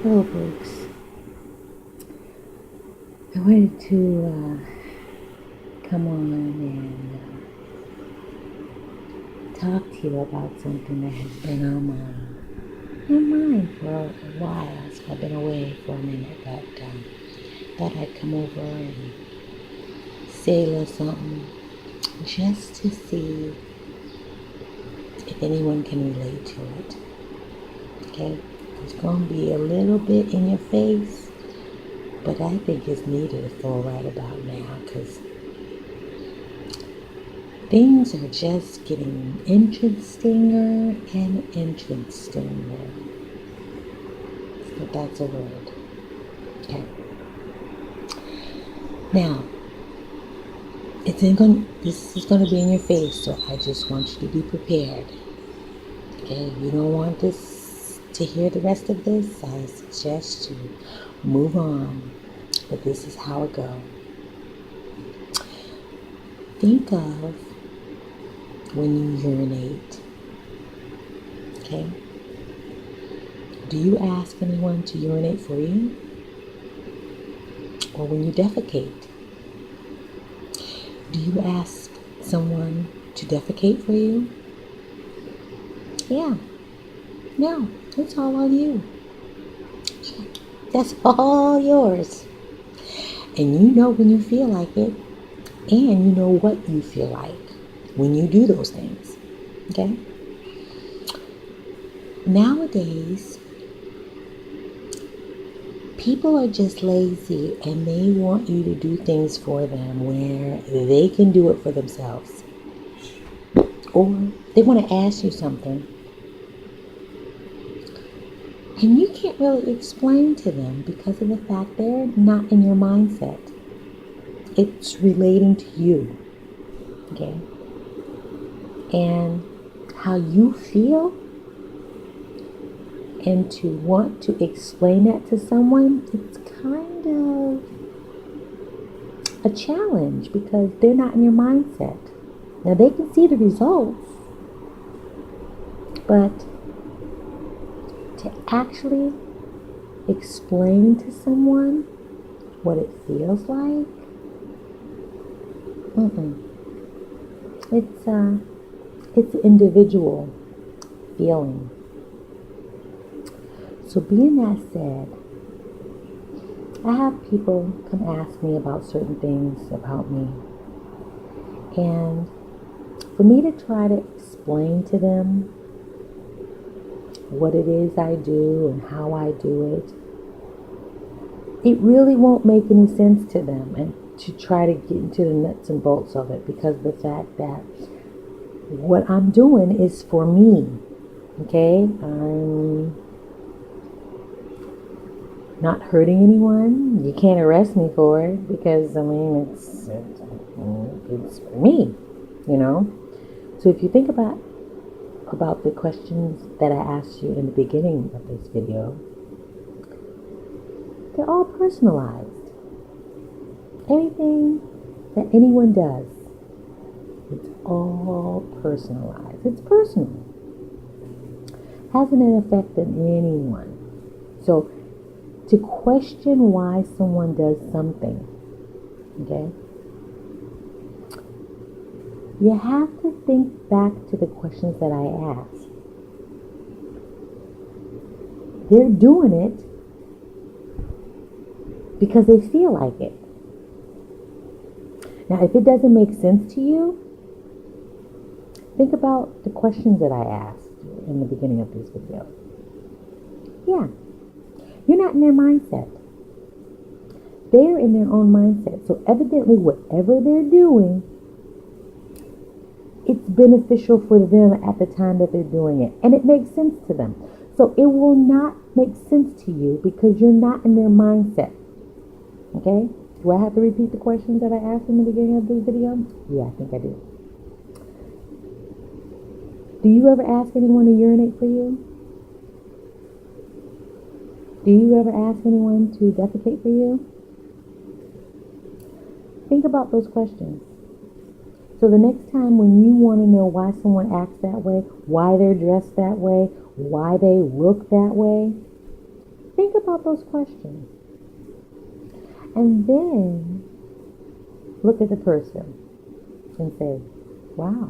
Hello, folks. I wanted to come on and talk to you about something that has been on my mind for a while. So I've been away for a minute, but thought I'd come over and say a little something just to see if anyone can relate to it. Okay? It's going to be a little bit in your face, but I think it's needed for right about now because things are just getting interestinger and interestinger. If that's a word. Okay. Now, this is going to be in your face, so I just want you to be prepared. Okay, you don't want to hear the rest of this, I suggest you move on. But this is how it goes. Think of when you urinate. Okay? Do you ask anyone to urinate for you? Or when you defecate? Do you ask someone to defecate for you? Yeah. No, it's all on you. That's all yours. And you know when you feel like it, and you know what you feel like when you do those things. Okay? Nowadays, people are just lazy and they want you to do things for them where they can do it for themselves. Or they want to ask you something and you can't really explain to them because of the fact they're not in your mindset. It's relating to you. Okay? And how you feel, and to want to explain that to someone, it's kind of a challenge because they're not in your mindset. Now they can see the results, but to actually explain to someone what it feels like, it's an individual feeling. So being that said, I have people come ask me about certain things about me. And for me to try to explain to them what it is I do and how I do it really won't make any sense to them, and to try to get into the nuts and bolts of it, because of the fact that what I'm doing is for me. Okay? I'm not hurting anyone. You can't arrest me for it because, it's for me, you know. So if you think about the questions that I asked you in the beginning of this video, they're all personalized. Anything that anyone does, it's all personalized. It's personal. Hasn't an effect on anyone. So to question why someone does something, okay, you have to think back to the questions that I asked. They're doing it because they feel like it. Now, if it doesn't make sense to you, think about the questions that I asked in the beginning of this video. Yeah. You're not in their mindset. They're in their own mindset. So evidently, whatever they're doing, it's beneficial for them at the time that they're doing it. And it makes sense to them. So it will not make sense to you because you're not in their mindset. Okay? Do I have to repeat the questions that I asked in the beginning of this video? Yeah, I think I do. Do you ever ask anyone to urinate for you? Do you ever ask anyone to defecate for you? Think about those questions. So the next time when you want to know why someone acts that way, why they're dressed that way, why they look that way, Think about those questions. And then look at the person and say, wow,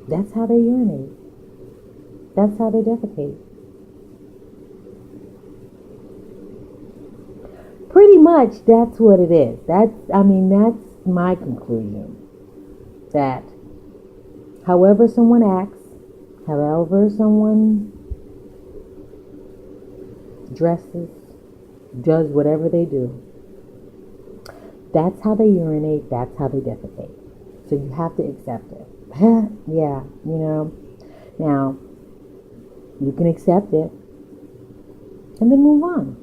that's how they urinate. That's how they defecate. Pretty much that's what it is. That's my conclusion. That however someone acts, however someone dresses, does whatever they do, that's how they urinate, that's how they defecate. So you have to accept it. Yeah, Now, you can accept it and then move on.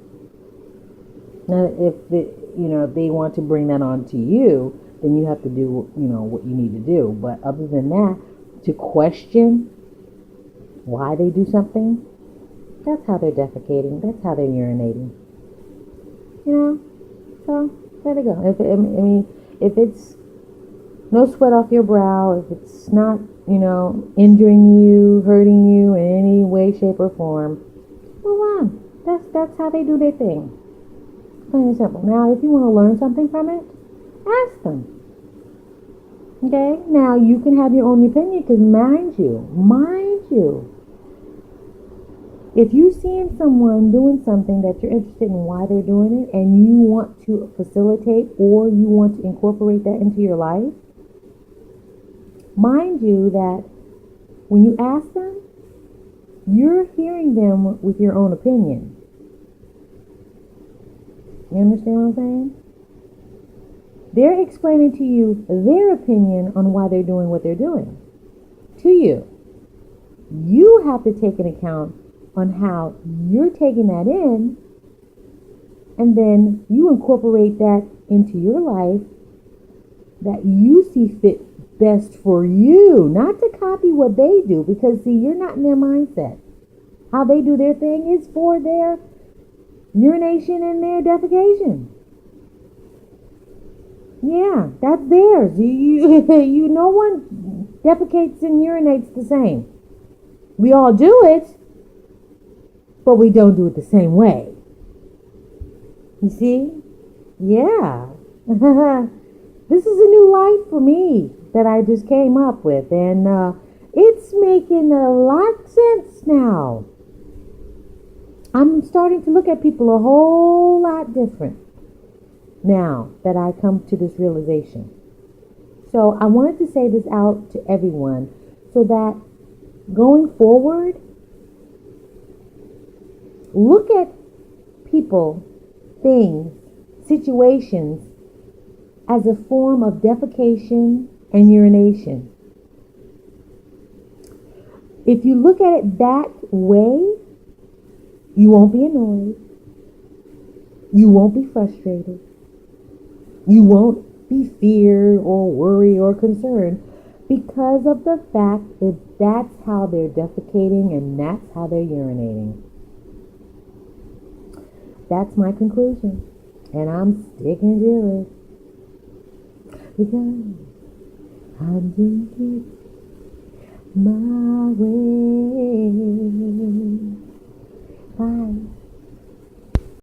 Now, if they want to bring that on to you, then you have to do, what you need to do. But other than that, to question why they do something, that's how they're defecating. That's how they're urinating. So there they go. If it's no sweat off your brow, if it's not, injuring you, hurting you in any way, shape, or form, move on. That's how they do their thing. Plain and simple. Now, if you want to learn something from it, ask them. Okay? Now, you can have your own opinion because mind you, if you're seeing someone doing something that you're interested in why they're doing it and you want to facilitate or you want to incorporate that into your life, mind you that when you ask them, you're hearing them with your own opinion. You understand what I'm saying? They're explaining to you their opinion on why they're doing what they're doing to you. You have to take an account on how you're taking that in, and then you incorporate that into your life that you see fit best for you, not to copy what they do, because see, you're not in their mindset. How they do their thing is for their urination and their defecation. Yeah, that's theirs. No one defecates and urinates the same. We all do it, but we don't do it the same way. You see? Yeah. This is a new life for me that I just came up with, and it's making a lot of sense now. I'm starting to look at people a whole lot different now that I come to this realization. So I wanted to say this out to everyone so that going forward, look at people, things, situations as a form of defecation and urination. If you look at it that way, you won't be annoyed. You won't be frustrated. You won't be feared or worried or concerned because of the fact that that's how they're defecating and that's how they're urinating. That's my conclusion. And I'm sticking to it. Because I'm doing it my way. Bye.